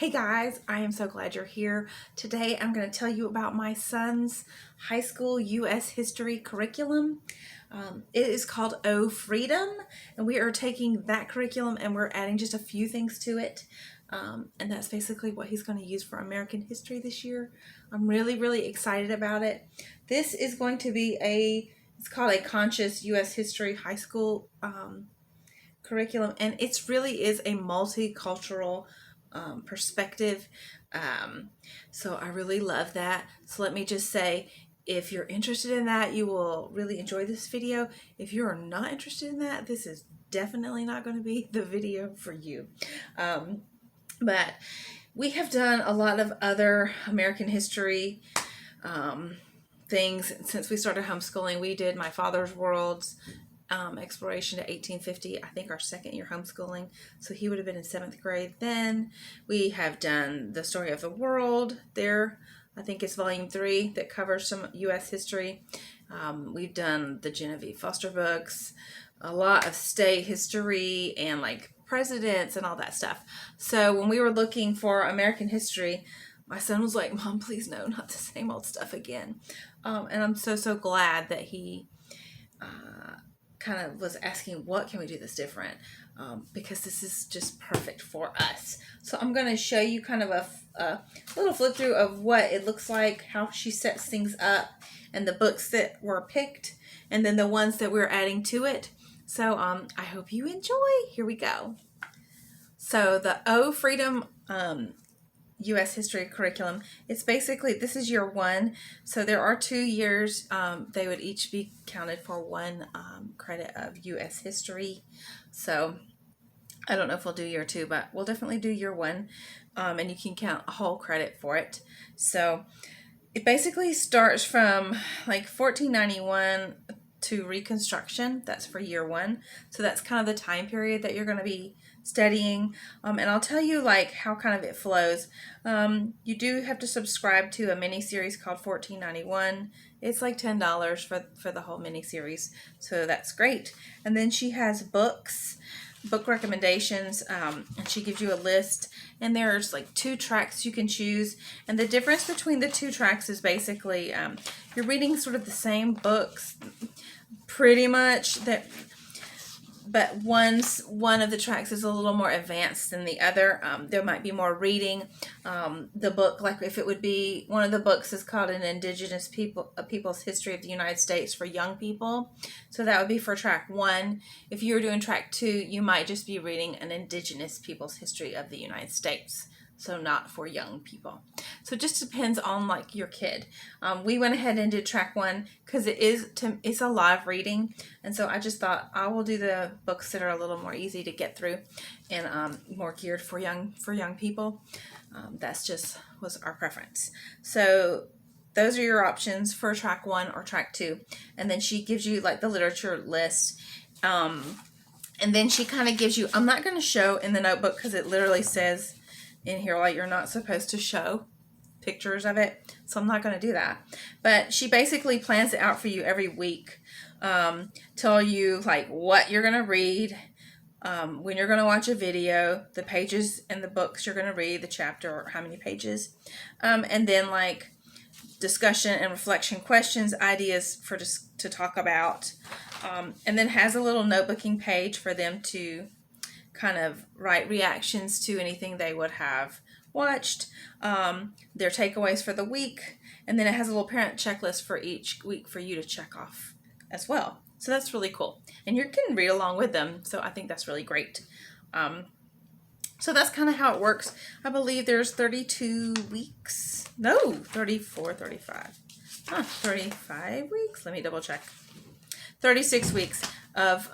Hey guys, I am so glad you're here. Today I'm going to tell you about my son's high school U.S. history curriculum. It is called Oh Freedom, and we are taking that curriculum and we're adding just a few things to it. And that's basically what he's going to use for American history this year. I'm really excited about it. This is going to be it's called a Conscious U.S. History High School curriculum, and it really is a multicultural perspective. So I really love that. So let me just say, if you're interested in that, you will really enjoy this video. If you're not interested in that, this is definitely not going to be the video for you. But we have done a lot of other American history things since we started homeschooling. We did My Father's Worlds, exploration to 1850, I think our second year homeschooling. So he would have been in 7th grade then. We have done The Story of the World there. I think it's volume 3 that covers some U.S. history. We've done the Genevieve Foster books, a lot of state history and like presidents and all that stuff. So when we were looking for American history, my son was like, "Mom, please no, not the same old stuff again." And I'm so glad that he kind of was asking, what can we do that's different, because this is just perfect for us. So I'm going to show you kind of a little flip through of what it looks like, how she sets things up, and the books that were picked, and then the ones that we're adding to it. So I hope you enjoy. Here we go. So the O Freedom U.S. history curriculum, it's basically, this is year 1, so there are 2 years. They would each be counted for 1 credit of U.S. history. So I don't know if we'll do year 2, but we'll definitely do year 1, and you can count a whole credit for it. So it basically starts from like 1491 to Reconstruction. That's for year 1. So that's kind of the time period that you're going to be studying, and I'll tell you like how kind of it flows. You do have to subscribe to a mini series called 1491. It's like $10 for the whole mini series, so that's great. And then she has book recommendations, and she gives you a list, and there's like 2 tracks you can choose, and the difference between the 2 tracks is basically you're reading sort of the same books pretty much, but one of the tracks is a little more advanced than the other. There might be more reading. The book, like if it would be, one of the books is called An Indigenous People's History of the United States for young people. So that would be for track 1. If you were doing track 2, you might just be reading An Indigenous People's History of the United States. So not for young people. So it just depends on like your kid. We went ahead and did track 1 because it's a lot of reading, and so I just thought I will do the books that are a little more easy to get through and more geared for young people. That's just was our preference. So those are your options for track 1 or track 2, and then she gives you like the literature list. And then she kind of gives you, I'm not going to show in the notebook because it literally says in here like you're not supposed to show pictures of it, so I'm not going to do that. But she basically plans it out for you every week, tell you like what you're going to read, when you're going to watch a video, the pages in the books you're going to read, the chapter or how many pages, and then like discussion and reflection questions, ideas for to talk about, and then has a little notebooking page for them to kind of write reactions to anything they would have watched, their takeaways for the week, and then it has a little parent checklist for each week for you to check off as well. So that's really cool, and you can read along with them, so I think that's really great. So that's kind of how it works. I believe there's 32 weeks. No, 34, 35. 35 weeks. Let me double check. 36 weeks of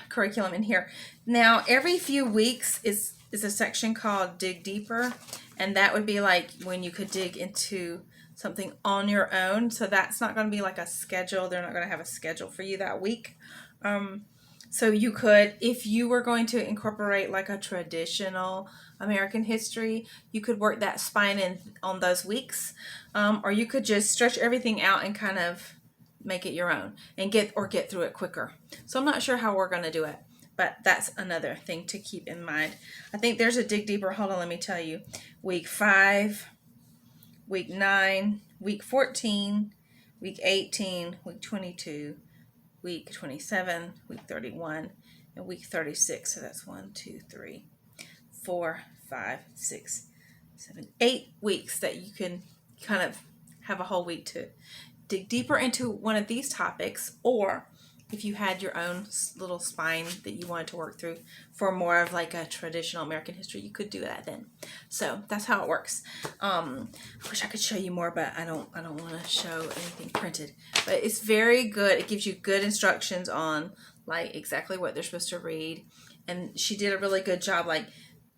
curriculum in here. Now, every few weeks is a section called Dig Deeper, and that would be like when you could dig into something on your own. So that's not going to be like a schedule. They're not going to have a schedule for you that week. So you could, if you were going to incorporate like a traditional American history, you could work that spine in on those weeks, or you could just stretch everything out and kind of make it your own and get through it quicker. So I'm not sure how we're going to do it, But that's another thing to keep in mind. I think there's a dig deeper. Hold on, let me tell you. Week 5, week 9, week 14, week 18, week 22, week 27, week 31, and week 36. So that's 1, 2, 3, 4, 5, 6, 7, 8 weeks that you can kind of have a whole week to dig deeper into one of these topics, or if you had your own little spine that you wanted to work through for more of like a traditional American history, you could do that then. So that's how it works. I wish I could show you more, but I don't want to show anything printed. But it's very good. It gives you good instructions on like exactly what they're supposed to read. And she did a really good job, like,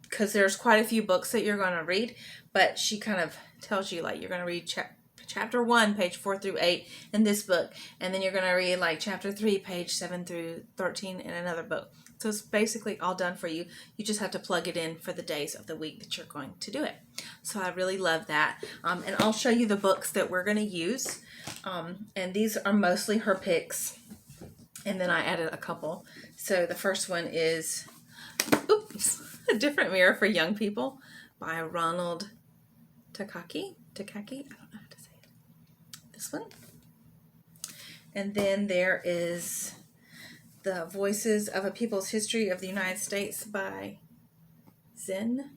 because there's quite a few books that you're going to read, but she kind of tells you like you're going to read chapter 1, page 4 through 8 in this book, and then you're going to read like chapter 3, page 7 through 13 in another book. So it's basically all done for you. You just have to plug it in for the days of the week that you're going to do it. So I really love that. And I'll show you the books that we're going to use. And these are mostly her picks. And then I added a couple. So the first one is, A Different Mirror for Young People by Ronald Takaki. I don't know how to say it. This one. And then there is The Voices of a People's History of the United States by Zen.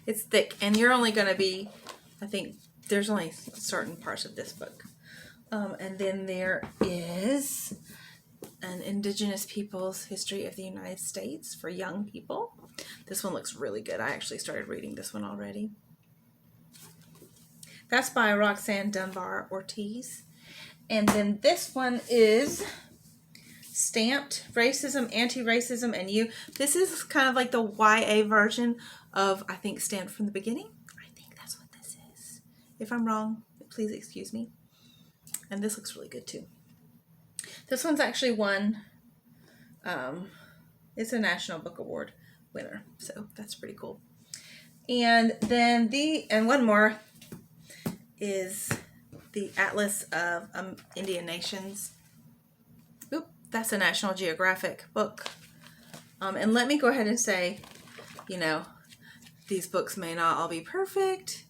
It's thick, and you're only going to be, I think there's only certain parts of this book. And then there is An Indigenous People's History of the United States for young people. This one looks really good. I actually started reading this one already. That's by Roxanne Dunbar Ortiz. And then this one is Stamped: Racism, Anti-Racism, and You. This is kind of like the YA version of, I think, Stamped from the Beginning. I think that's what this is. If I'm wrong, please excuse me. And this looks really good too. This one's actually won, it's a National Book Award winner. So that's pretty cool. And then one more is the Atlas of Indian Nations. That's a National Geographic book. And let me go ahead and say, these books may not all be perfect.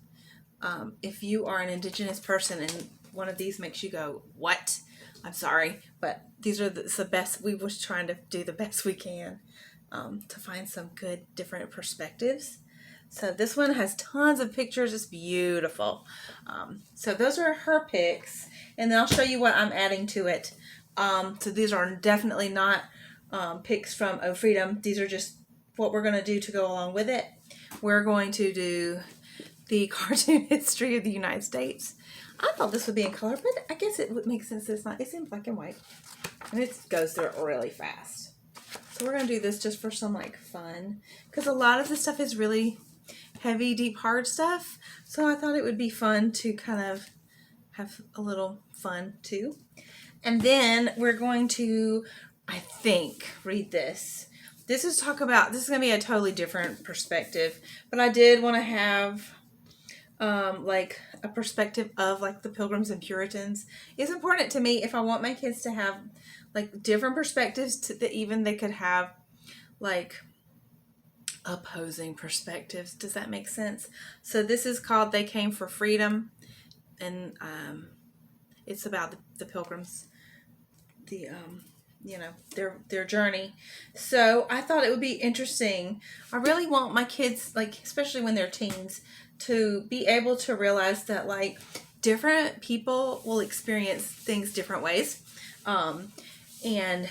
If you are an Indigenous person and one of these makes you go, what? I'm sorry, but these are the best. We were trying to do the best we can to find some good different perspectives. So this one has tons of pictures. It's beautiful. So those are her picks, and then I'll show you what I'm adding to it. So these are definitely not picks from Oh Freedom. These are just what we're going to do to go along with it. We're going to do the Cartoon History of the United States. I thought this would be in color, but I guess it would make sense it's not. It's in black and white, and it goes through it really fast. So we're going to do this just for some like fun, because a lot of this stuff is really heavy, deep, hard stuff. So I thought it would be fun to kind of have a little fun too. And then we're going to, I think, read this. This is going to be a totally different perspective, but I did want to have like a perspective of like the Pilgrims and Puritans. It's important to me if I want my kids to have like different perspectives that even they could have like opposing perspectives. Does that make sense? So this is called They Came for Freedom, and it's about the Pilgrims, their journey. So I thought it would be interesting. I really want my kids, like especially when they're teens, to be able to realize that like different people will experience things different ways. And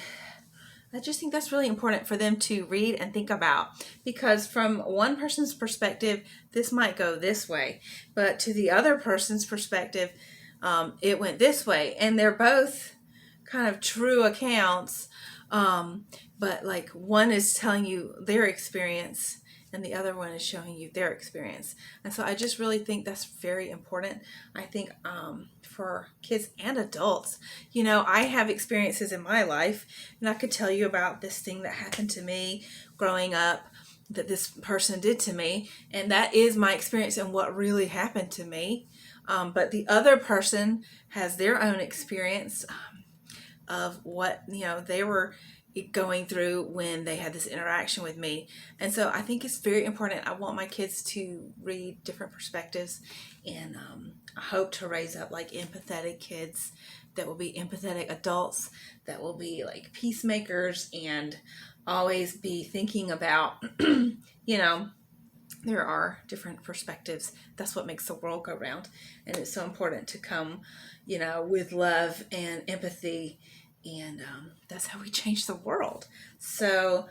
I just think that's really important for them to read and think about, because from one person's perspective, this might go this way, but to the other person's perspective, it went this way. And they're both kind of true accounts. But like one is telling you their experience and the other one is showing you their experience. And so I just really think that's very important. I think for kids and adults, I have experiences in my life, and I could tell you about this thing that happened to me growing up that this person did to me, and that is my experience and what really happened to me. But the other person has their own experience. of what, they were going through when they had this interaction with me. And so I think it's very important. I want my kids to read different perspectives, and I hope to raise up like empathetic kids that will be empathetic adults, that will be like peacemakers, and always be thinking about, there are different perspectives. That's what makes the world go round. And it's so important to come, with love and empathy. And that's how we change the world. So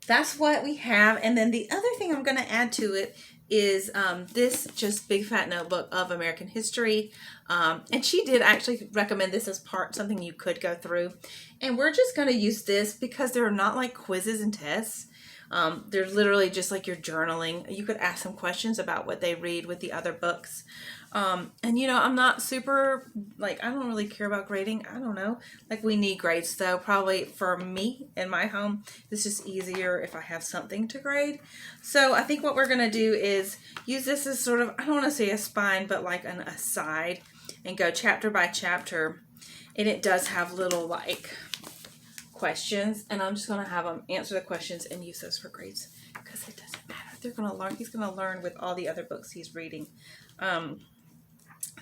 that's what we have. And then the other thing I'm going to add to it is this just big fat notebook of American history. And she did actually recommend this as something you could go through. And we're just going to use this because they're not like quizzes and tests. They're literally just like your journaling. You could ask some questions about what they read with the other books. And I'm not super, I don't really care about grading. I don't know. We need grades though. Probably for me in my home, it's just easier if I have something to grade. So I think what we're going to do is use this as sort of, I don't want to say a spine, but like an aside, and go chapter by chapter. And it does have little questions, and I'm just going to have them answer the questions and use those for grades, because it doesn't matter. They're going to learn. He's going to learn with all the other books he's reading.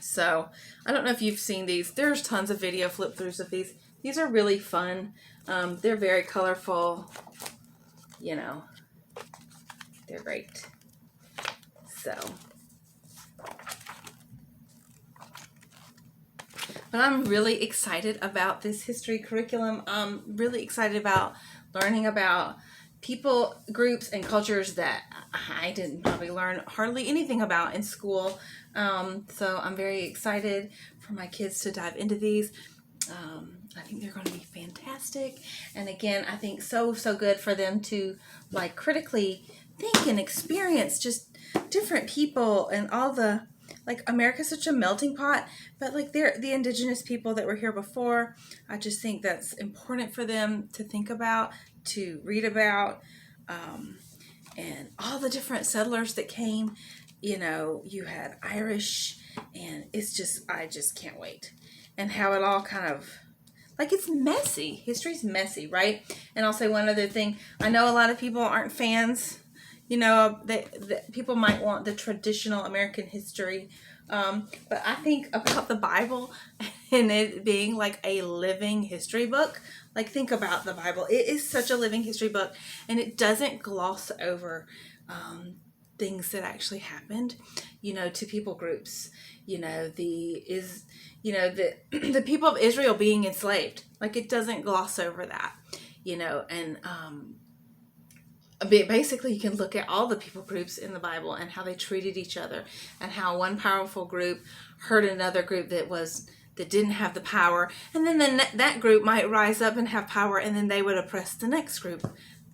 So I don't know if you've seen these. There's tons of video flip throughs of these. These are really fun. They're very colorful. They're great. So, but I'm really excited about this history curriculum. I'm really excited about learning about people, groups, and cultures that I didn't probably learn hardly anything about in school. So I'm very excited for my kids to dive into these. I think they're going to be fantastic. And again, I think so good for them to critically think and experience just different people, and all the, America's such a melting pot, but they're the indigenous people that were here before. I just think that's important for them to think about, to read about, and all the different settlers that came. You had Irish, and I just can't wait. And how it all kind of, it's messy. History's messy, right? And I'll say one other thing. I know a lot of people aren't fans. People might want the traditional American history. But I think about the Bible and it being a living history book. Think about the Bible. It is such a living history book, and it doesn't gloss over things that actually happened, to people groups, the people of Israel being enslaved. It doesn't gloss over that, and basically you can look at all the people groups in the Bible and how they treated each other, and how one powerful group hurt another group that didn't have the power, and then that group might rise up and have power, and then they would oppress the next group,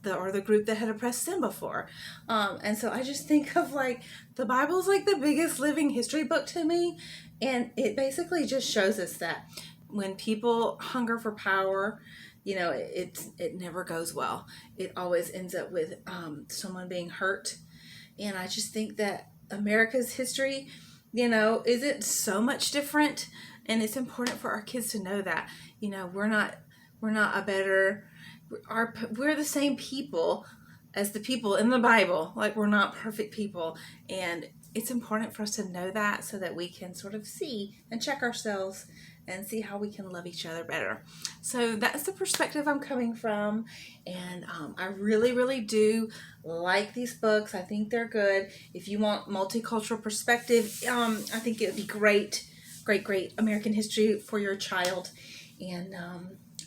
or the group that had oppressed them before. And so I just think of the Bible's the biggest living history book to me, and it basically just shows us that when people hunger for power, it never goes well. It always ends up with someone being hurt. And I just think that America's history, isn't so much different, and it's important for our kids to know that, we're not a better, we're the same people as the people in the Bible. We're not perfect people, and it's important for us to know that, so that we can sort of see and check ourselves and see how we can love each other better. So that's the perspective I'm coming from, and I really, really do like these books. I think they're good. If you want multicultural perspective, I think it would be great American history for your child, and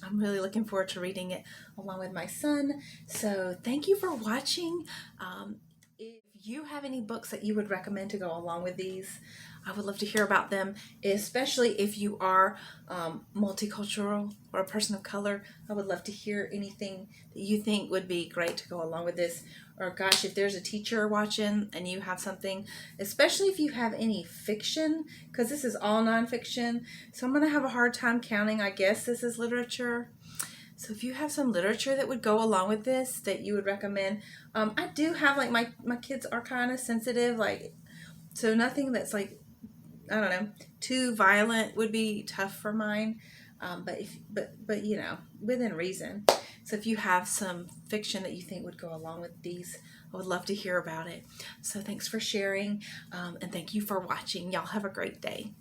I'm really looking forward to reading it along with my son. So thank you for watching. If you have any books that you would recommend to go along with these, I would love to hear about them, especially if you are multicultural or a person of color. I would love to hear anything that you think would be great to go along with this. Or gosh, if there's a teacher watching and you have something, especially if you have any fiction, because this is all nonfiction, so I'm going to have a hard time counting. I guess this is literature. So if you have some literature that would go along with this that you would recommend, I do have my kids are kind of sensitive, so nothing that's I don't know, too violent would be tough for mine. But you know, within reason. So if you have some fiction that you think would go along with these, I would love to hear about it. So thanks for sharing, and thank you for watching. Y'all have a great day.